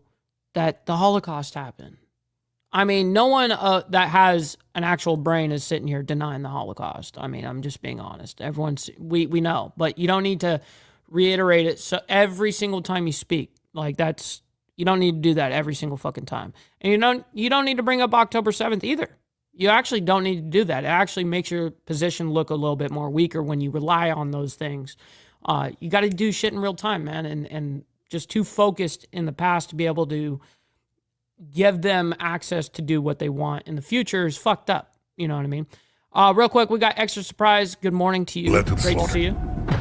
[SPEAKER 3] that the Holocaust happened. I mean, no one that has an actual brain is sitting here denying the Holocaust. I mean, I'm just being honest. We know, but you don't need to reiterate it. So every single time you speak, like you don't need to do that every single fucking time. And you don't need to bring up October 7th either. You actually don't need to do that. It actually makes your position look a little bit more weaker when you rely on those things. You got to do shit in real time, man. And just too focused in the past to be able to give them access to do what they want in the future is fucked up. You know what I mean? Real quick, we got extra surprise. Good morning to you. Great to see you.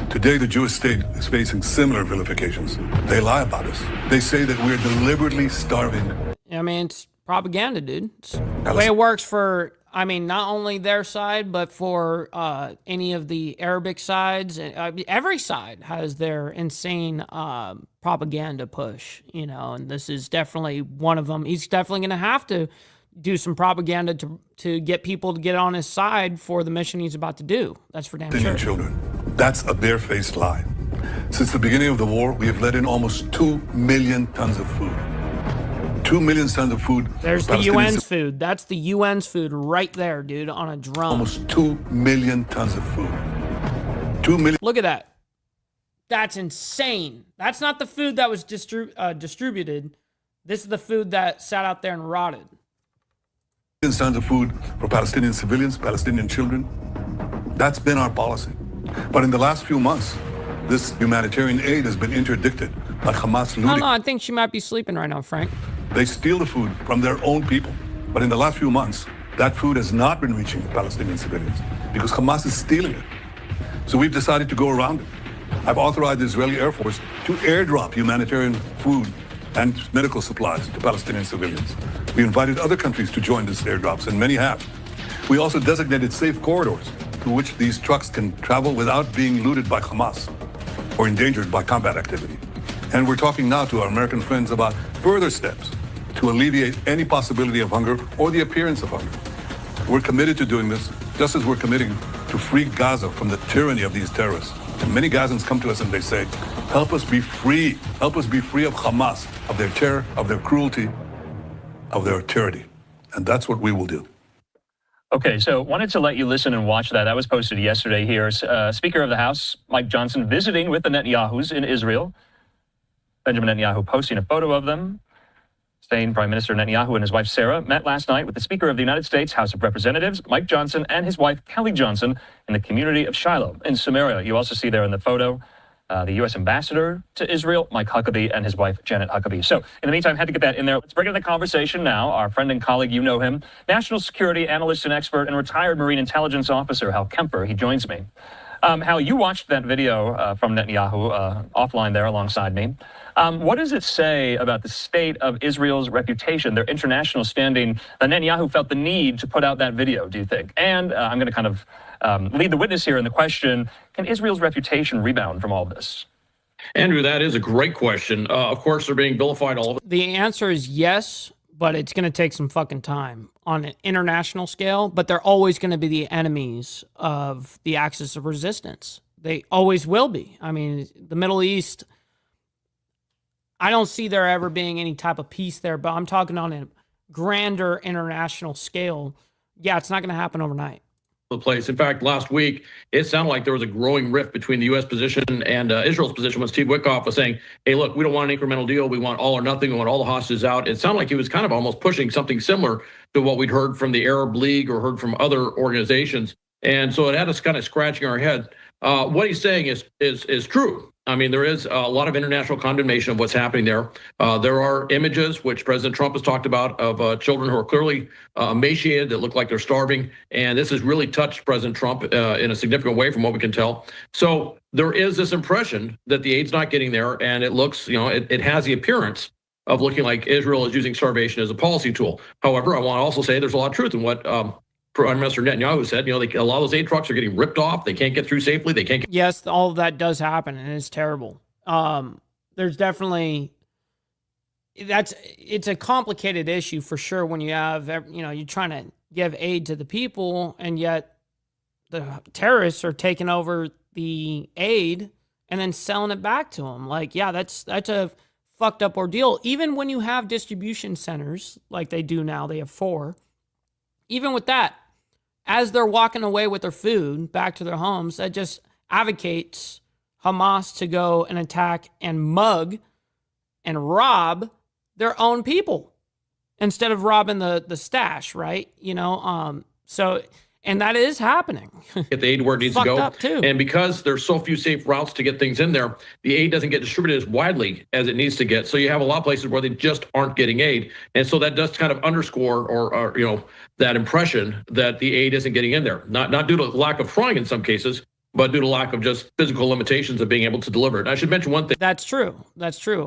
[SPEAKER 23] Today, the Jewish state is facing similar vilifications. They lie about us. They say that we're deliberately starving.
[SPEAKER 3] I mean, it's propaganda, dude. It's the way it works for, I mean, not only their side, but for any of the Arabic sides. Every side has their insane propaganda push, you know, and this is definitely one of them. He's definitely going to have to do some propaganda to get people to get on his side for the mission he's about to do. That's for damn sure.
[SPEAKER 23] Children. That's a barefaced lie. Since the beginning of the war, we have let in almost 2 million tons of food. 2 million tons of food.
[SPEAKER 3] There's the UN's food. That's the UN's food right there, dude, on a drum.
[SPEAKER 23] Almost 2 million tons of food. 2 million.
[SPEAKER 3] Look at that. That's insane. That's not the food that was distributed. This is the food that sat out there and rotted.
[SPEAKER 23] Tons of food for Palestinian civilians, Palestinian children. That's been our policy. But in the last few months, this humanitarian aid has been interdicted by Hamas looting.
[SPEAKER 3] No, I think she might be sleeping right now, Frank.
[SPEAKER 23] They steal the food from their own people. But in the last few months, that food has not been reaching Palestinian civilians because Hamas is stealing it. So we've decided to go around it. I've authorized the Israeli Air Force to airdrop humanitarian food and medical supplies to Palestinian civilians. We invited other countries to join these airdrops, and many have. We also designated safe corridors through which these trucks can travel without being looted by Hamas or endangered by combat activity. And we're talking now to our American friends about further steps to alleviate any possibility of hunger or the appearance of hunger. We're committed to doing this, just as we're committing to free Gaza from the tyranny of these terrorists. And many Gazans come to us and they say, help us be free. Help us be free of Hamas, of their terror, of their cruelty, of their tyranny. And that's what we will do.
[SPEAKER 22] Okay, so wanted to let you listen and watch that. That was posted yesterday here. Speaker of the House, Mike Johnson, visiting with the Netanyahus in Israel. Benjamin Netanyahu posting a photo of them, saying Prime Minister Netanyahu and his wife Sarah met last night with the Speaker of the United States House of Representatives, Mike Johnson, and his wife Kelly Johnson in the community of Shiloh in Samaria. You also see there in the photo the U.S. Ambassador to Israel, Mike Huckabee, and his wife Janet Huckabee. So in the meantime, had to get that in there. Let's bring in the conversation now. Our friend and colleague, you know him, national security analyst and expert and retired Marine intelligence officer Hal Kemper. He joins me. Hal, you watched that video from Netanyahu offline there alongside me. What does it say about the state of Israel's reputation, their international standing, that Netanyahu felt the need to put out that video, do you think? And I'm going to kind of lead the witness here in the question, can Israel's reputation rebound from all this?
[SPEAKER 1] Andrew, that is a great question. Of course, they're being vilified all over.
[SPEAKER 3] The answer is yes, but it's going to take some fucking time on an international scale, but they're always going to be the enemies of the axis of resistance. They always will be. I mean, the Middle East, I don't see there ever being any type of peace there, but I'm talking on a grander international scale. Yeah, it's not going to happen overnight.
[SPEAKER 1] The place. In fact, last week, it sounded like there was a growing rift between the U.S. position and Israel's position when Steve Witkoff was saying, hey, look, we don't want an incremental deal. We want all or nothing. We want all the hostages out. It sounded like he was kind of almost pushing something similar to what we'd heard from the Arab League or heard from other organizations. And so it had us kind of scratching our head. What he's saying is true. I mean, there is a lot of international condemnation of what's happening there. There are images, which President Trump has talked about, of children who are clearly emaciated, that look like they're starving. And this has really touched President Trump in a significant way from what we can tell. So there is this impression that the aid's not getting there. And it looks, it has the appearance of looking like Israel is using starvation as a policy tool. However, I want to also say there's a lot of truth in what Prime Minister Netanyahu said. A lot of those aid trucks are getting ripped off. They can't get through safely. They can't.
[SPEAKER 3] Yes, all of that does happen, and it's terrible. There's definitely it's a complicated issue for sure when you have you're trying to give aid to the people, and yet the terrorists are taking over the aid and then selling it back to them. Like, yeah, that's a fucked up ordeal. Even when you have distribution centers like they do now, they have 4. Even with that, as they're walking away with their food back to their homes, that just advocates Hamas to go and attack and mug and rob their own people instead of robbing the stash, right? So, and that is happening.
[SPEAKER 1] Get the aid where it needs to go. Too. And because there's so few safe routes to get things in there, the aid doesn't get distributed as widely as it needs to get. So you have a lot of places where they just aren't getting aid. And so that does kind of underscore or that impression that the aid isn't getting in there. Not due to lack of trying in some cases, but due to lack of just physical limitations of being able to deliver it. And I should mention one thing.
[SPEAKER 3] That's true.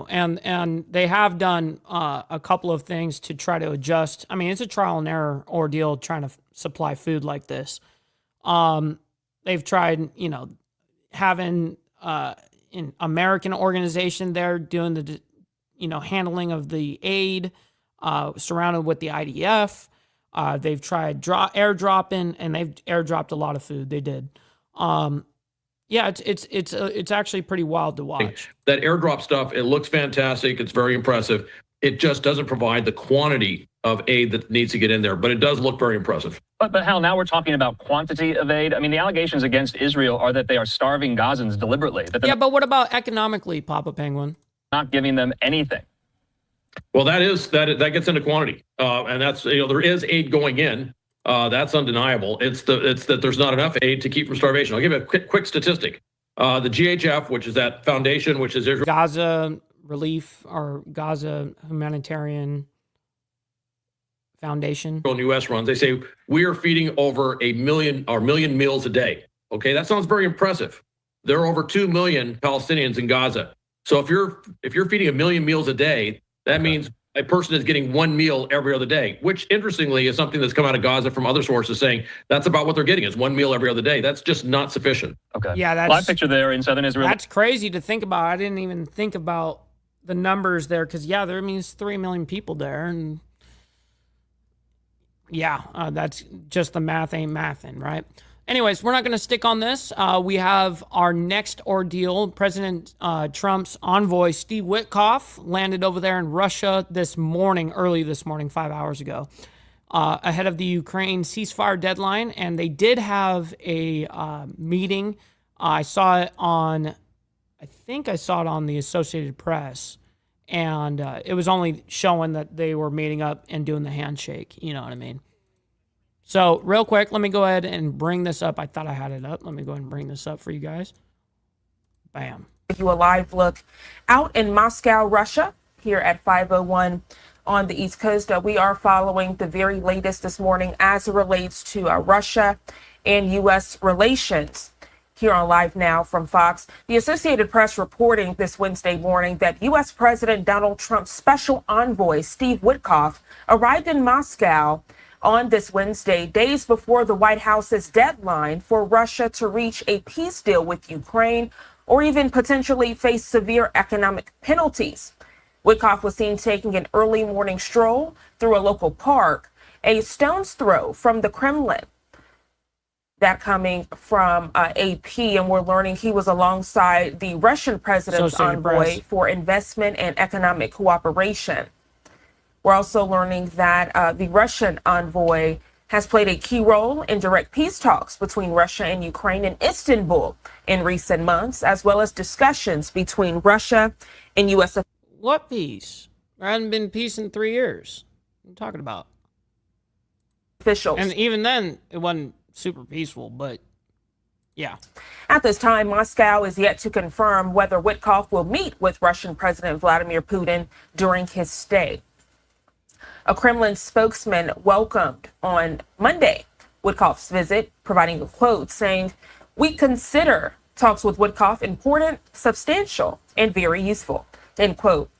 [SPEAKER 3] And they have done a couple of things to try to adjust. I mean, it's a trial and error ordeal trying to supply food like this. They've tried, having an American organization there doing the, handling of the aid, surrounded with the IDF. They've tried airdropping, and they've airdropped a lot of food. They did. Yeah, it's actually pretty wild to watch.
[SPEAKER 1] That airdrop stuff, it looks fantastic. It's very impressive. it just doesn't provide the quantity of aid that needs to get in there, but it does look very impressive.
[SPEAKER 22] But Hal, now we're talking about quantity of aid. I mean, the allegations against Israel are that they are starving Gazans deliberately. That
[SPEAKER 3] yeah, but what about economically, Papa Penguin?
[SPEAKER 22] Not giving them anything.
[SPEAKER 1] Well, that gets into quantity, and that's, there is aid going in. That's undeniable. It's that there's not enough aid to keep from starvation. I'll give you a quick statistic. The GHF, which is that foundation, which is Israel.
[SPEAKER 3] Gaza Relief or Gaza Humanitarian Foundation.
[SPEAKER 1] And U.S. runs. They say we are feeding over a million meals a day. Okay, that sounds very impressive. There are over 2 million Palestinians in Gaza. So if you're feeding 1 million meals a day, that means a person is getting 1 meal every other day, which interestingly is something that's come out of Gaza from other sources saying that's about what they're getting is 1 meal every other day. That's just not sufficient.
[SPEAKER 22] Okay.
[SPEAKER 3] Yeah, that's
[SPEAKER 22] live picture there in southern Israel.
[SPEAKER 3] That's crazy to think about. I didn't even think about the numbers there because there means 3 million people there, and that's just the math ain't mathin', right? Anyways, we're not going to stick on this. We have our next ordeal. President Trump's envoy, Steve Witkoff, landed over there in Russia early this morning, 5 hours ago, ahead of the Ukraine ceasefire deadline. And they did have a meeting. I think I saw it on the Associated Press. And it was only showing that they were meeting up and doing the handshake. You know what I mean? So real quick, let me go ahead and bring this up. I thought I had it up. Let me go ahead and bring this up for you guys. Bam.
[SPEAKER 2] Give you a live look out in Moscow, Russia, here at 5:01 on the East Coast. We are following the very latest this morning as it relates to Russia and U.S. relations. Here on Live Now from Fox, the Associated Press reporting this Wednesday morning that U.S. President Donald Trump's special envoy, Steve Witkoff, arrived in Moscow on this Wednesday, days before the White House's deadline for Russia to reach a peace deal with Ukraine or even potentially face severe economic penalties. Witkoff was seen taking an early morning stroll through a local park, a stone's throw from the Kremlin. That coming from AP, and we're learning he was alongside the Russian president's envoy for investment and economic cooperation. We're also learning that the Russian envoy has played a key role in direct peace talks between Russia and Ukraine in Istanbul in recent months, as well as discussions between Russia and U.S.
[SPEAKER 3] What peace? There hasn't been peace in 3 years. What are you talking about?
[SPEAKER 2] Officials.
[SPEAKER 3] And even then, it wasn't super peaceful, but yeah.
[SPEAKER 2] At this time, Moscow is yet to confirm whether Witkoff will meet with Russian President Vladimir Putin during his stay. A Kremlin spokesman welcomed on Monday Witkoff's visit, providing a quote saying, "We consider talks with Witkoff important, substantial, and very useful," end quote.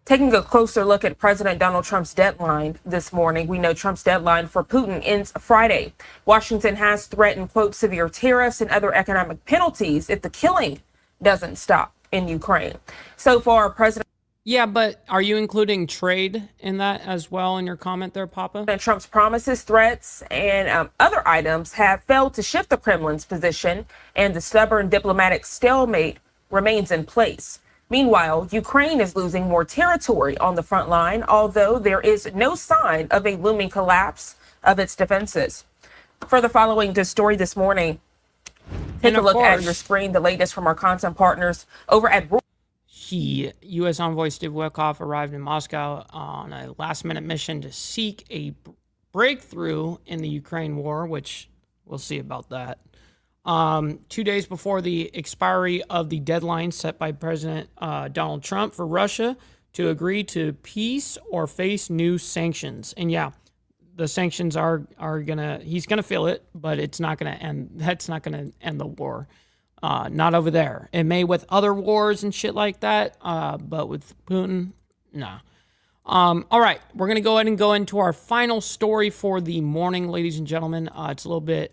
[SPEAKER 2] Taking a closer look at President Donald Trump's deadline this morning, we know Trump's deadline for Putin ends Friday. Washington has threatened, quote, severe tariffs and other economic penalties if the killing doesn't stop in Ukraine. So far, President
[SPEAKER 3] Yeah, but are you including trade in that as well in your comment there, Papa?
[SPEAKER 2] Trump's promises, threats, and other items have failed to shift the Kremlin's position, and the stubborn diplomatic stalemate remains in place. Meanwhile, Ukraine is losing more territory on the front line, although there is no sign of a looming collapse of its defenses. Further following this story this morning, take a look at your screen, the latest from our content partners over at
[SPEAKER 3] U.S. Envoy Steve Witkoff arrived in Moscow on a last-minute mission to seek a breakthrough in the Ukraine war, which we'll see about that. 2 days before the expiry of the deadline set by President Donald Trump for Russia to agree to peace or face new sanctions. And yeah, the sanctions are he's gonna feel it, but it's not gonna end. That's not gonna end the war. Not over there. It may with other wars and shit like that, but with Putin, nah. All right, we're going to go ahead and go into our final story for the morning, ladies and gentlemen. It's a little bit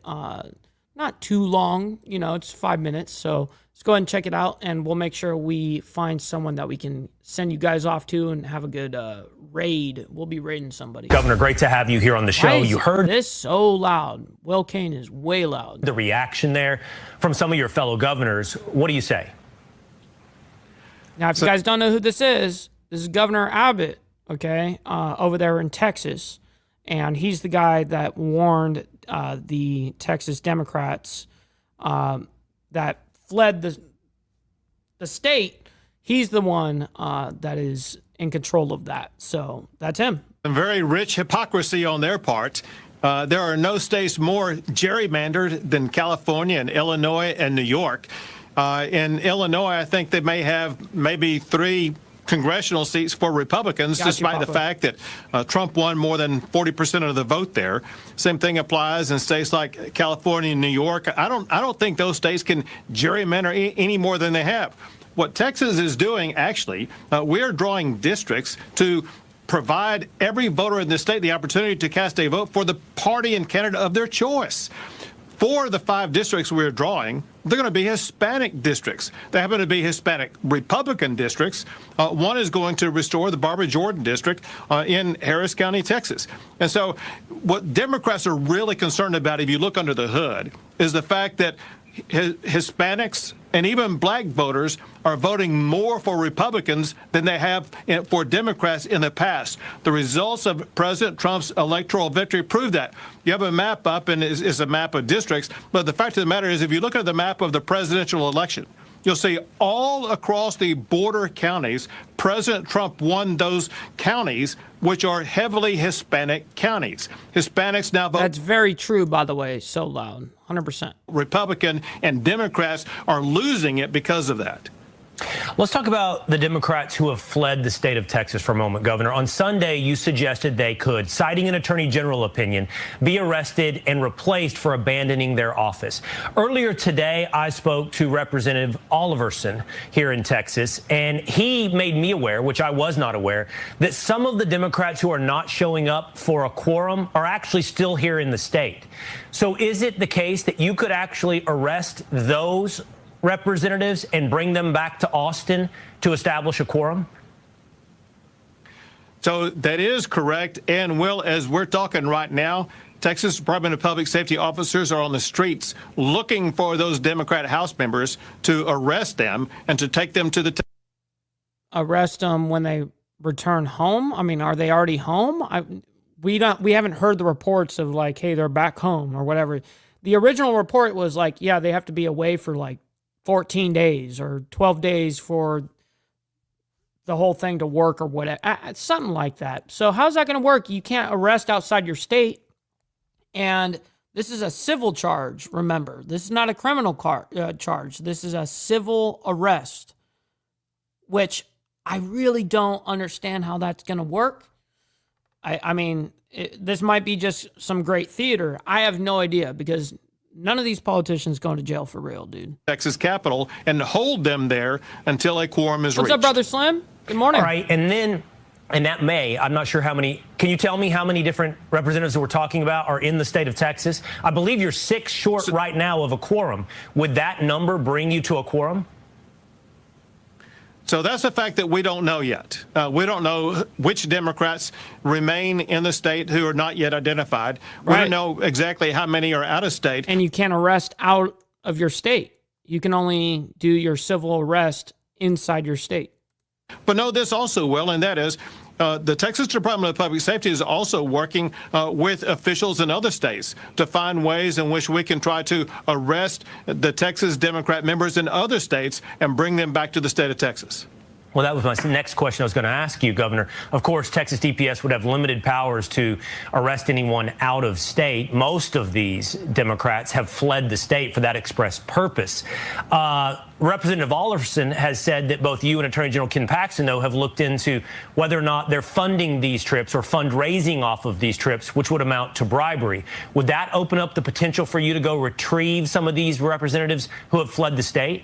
[SPEAKER 3] not too long, it's 5 minutes, so let's go ahead and check it out, and we'll make sure we find someone that we can send you guys off to and have a good raid. We'll be raiding somebody.
[SPEAKER 5] Governor, great to have you here on the show. You heard
[SPEAKER 3] this so loud. Will Kane is way loud.
[SPEAKER 5] The reaction there from some of your fellow governors. What do you say?
[SPEAKER 3] Now, if you guys don't know who this is, This is Governor Abbott, okay, over there in Texas. And he's the guy that warned the Texas Democrats that fled the state. He's the one that is in control of that. So that's him.
[SPEAKER 6] And very rich hypocrisy on their part. There are no states more gerrymandered than California and Illinois and New York. In Illinois, I think they may have maybe 3 congressional seats for Republicans, despite the fact that Trump won more than 40% of the vote there. Same thing applies in states like California and New York. I don't think those states can gerrymander any more than they have. What Texas is doing, actually, we're drawing districts to provide every voter in the state the opportunity to cast a vote for the party and candidate of their choice. 4 of the 5 districts we're drawing, they're going to be Hispanic districts. They happen to be Hispanic Republican districts. One is going to restore the Barbara Jordan district in Harris County, Texas. And so what Democrats are really concerned about, if you look under the hood, is the fact that Hispanics and even black voters are voting more for Republicans than they have for Democrats in the past. The results of President Trump's electoral victory prove that. You have a map up, and it's a map of districts, but the fact of the matter is, if you look at the map of the presidential election, you'll see all across the border counties, President Trump won those counties, which are heavily Hispanic counties. Hispanics now vote.
[SPEAKER 3] That's very true, by the way. So loud, 100%.
[SPEAKER 6] Republican, and Democrats are losing it because of that.
[SPEAKER 5] Let's talk about the Democrats who have fled the state of Texas for a moment, Governor. On Sunday, you suggested they could, citing an attorney general opinion, be arrested and replaced for abandoning their office. Earlier today, I spoke to Representative Oliverson here in Texas, and he made me aware, which I was not aware, that some of the Democrats who are not showing up for a quorum are actually still here in the state. So is it the case that you could actually arrest those representatives and bring them back to Austin to establish a quorum?
[SPEAKER 6] So that is correct. And Will, as we're talking right now, Texas Department of Public Safety officers are on the streets looking for those Democrat House members to arrest them and to take them to the...
[SPEAKER 3] Arrest them when they return home? I mean, are they already home? We haven't heard the reports of like, hey, they're back home or whatever. The original report was like, yeah, they have to be away for like 14 days or 12 days for the whole thing to work or whatever, something like that. So how's that going to work? You can't arrest outside your state. And this is a civil charge, remember. This is not a criminal charge. This is a civil arrest, which I really don't understand how that's going to work. I mean, this might be just some great theater. I have no idea because none of these politicians going to jail for real, dude.
[SPEAKER 6] Texas Capitol and hold them there until a quorum is reached.
[SPEAKER 3] What's up, Brother Slim? Good morning.
[SPEAKER 5] All right, and then in that May, I'm not sure how many, can you tell me how many different representatives that we're talking about are in the state of Texas? I believe you're 6 short right now of a quorum. Would that number bring you to a quorum?
[SPEAKER 6] So that's a fact that we don't know yet. We don't know which Democrats remain in the state who are not yet identified. We don't know exactly how many are out of state.
[SPEAKER 3] And you can't arrest out of your state. You can only do your civil arrest inside your state.
[SPEAKER 6] But know this also, Will, and that is the Texas Department of Public Safety is also working with officials in other states to find ways in which we can try to arrest the Texas Democrat members in other states and bring them back to the state of Texas.
[SPEAKER 5] Well, that was my next question I was going to ask you, Governor. Of course, Texas DPS would have limited powers to arrest anyone out of state. Most of these Democrats have fled the state for that express purpose. Representative Oliverson has said that both you and Attorney General Ken Paxton, though, have looked into whether or not they're funding these trips or fundraising off of these trips, which would amount to bribery. Would that open up the potential for you to go retrieve some of these representatives who have fled the state?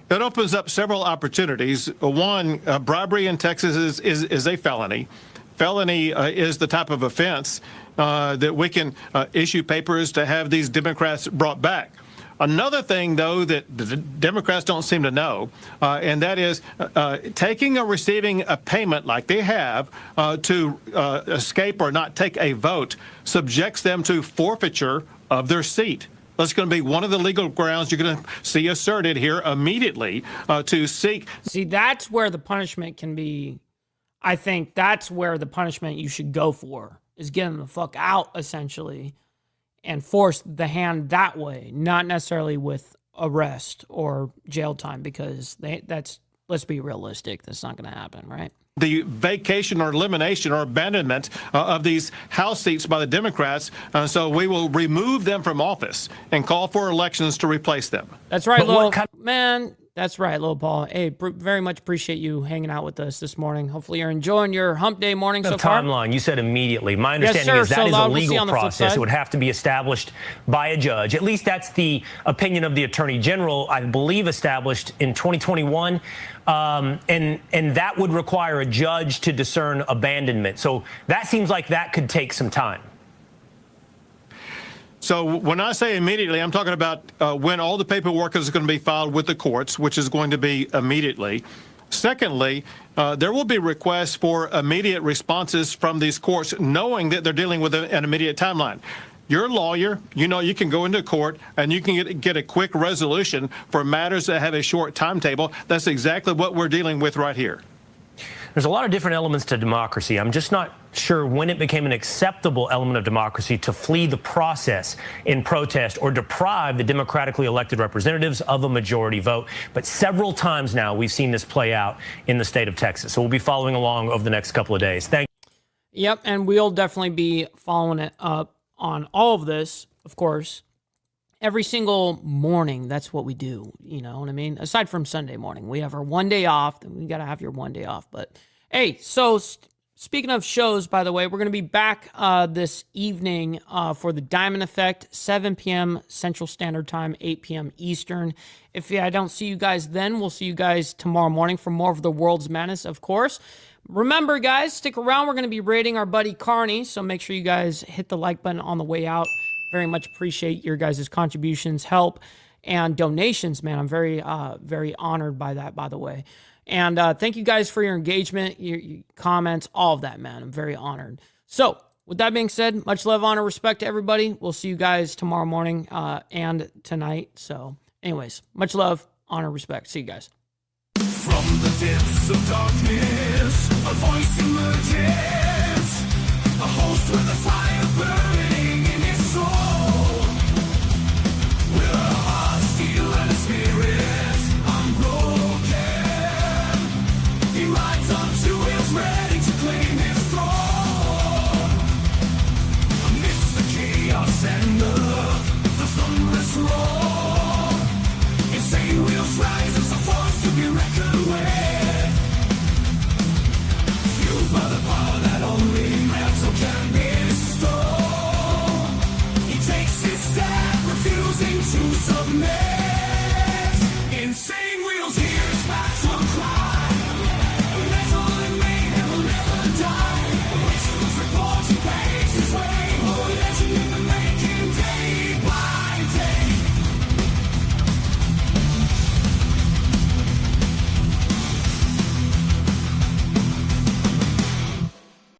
[SPEAKER 6] It opens up several opportunities. One, bribery in Texas is a felony. Felony is the type of offense that we can issue papers to have these Democrats brought back. Another thing, though, that the Democrats don't seem to know, and that is taking or receiving a payment like they have to escape or not take a vote subjects them to forfeiture of their seat. That's going to be one of the legal grounds you're going to see asserted here immediately to seek.
[SPEAKER 3] See, that's where the punishment can be. I think that's where the punishment you should go for is get them the fuck out, essentially, and force the hand that way, not necessarily with arrest or jail time, because that's, let's be realistic, that's not going to happen, right?
[SPEAKER 6] The vacation or elimination or abandonment of these House seats by the Democrats. So we will remove them from office and call for elections to replace them.
[SPEAKER 3] That's right, man. That's right, Lil Paul. Hey, very much appreciate you hanging out with us this morning. Hopefully you're enjoying your hump day morning so far.
[SPEAKER 5] Timeline, you said immediately. My understanding is that is a legal process. It would have to be established by a judge. At least that's the opinion of the Attorney General, I believe established in 2021. And that would require a judge to discern abandonment. So that seems like that could take some time.
[SPEAKER 6] So when I say immediately, I'm talking about when all the paperwork is going to be filed with the courts, which is going to be immediately. Secondly, there will be requests for immediate responses from these courts, knowing that they're dealing with an immediate timeline. You're a lawyer, you know you can go into court and you can get a quick resolution for matters that have a short timetable. That's exactly what we're dealing with right here.
[SPEAKER 5] There's a lot of different elements to democracy. I'm just not sure when it became an acceptable element of democracy to flee the process in protest or deprive the democratically elected representatives of a majority vote. But several times now we've seen this play out in the state of Texas. So we'll be following along over the next couple of days. Thank you.
[SPEAKER 3] Yep, and we'll definitely be following it up on all of this, of course, every single morning. That's what we do, you know what I mean? Aside from Sunday morning, we have our one day off. We got to have your one day off. But hey, so speaking of shows, by the way, we're going to be back this evening for the Diamond Effect, 7 p.m. Central Standard Time, 8 p.m. Eastern. If I don't see you guys then, we'll see you guys tomorrow morning for more of the World's Madness, of course. Remember, guys, stick around. We're going to be rating our buddy Carney, so make sure you guys hit the like button on the way out. Very much appreciate your guys' contributions, help, and donations, man. I'm very, very honored by that, by the way. And thank you guys for your engagement, your comments, all of that, man. I'm very honored. So, with that being said, much love, honor, respect to everybody. We'll see you guys tomorrow morning and tonight. So, anyways, much love, honor, respect. See you guys.
[SPEAKER 4] From the depths of darkness, a voice emerges, a host with a fire burning.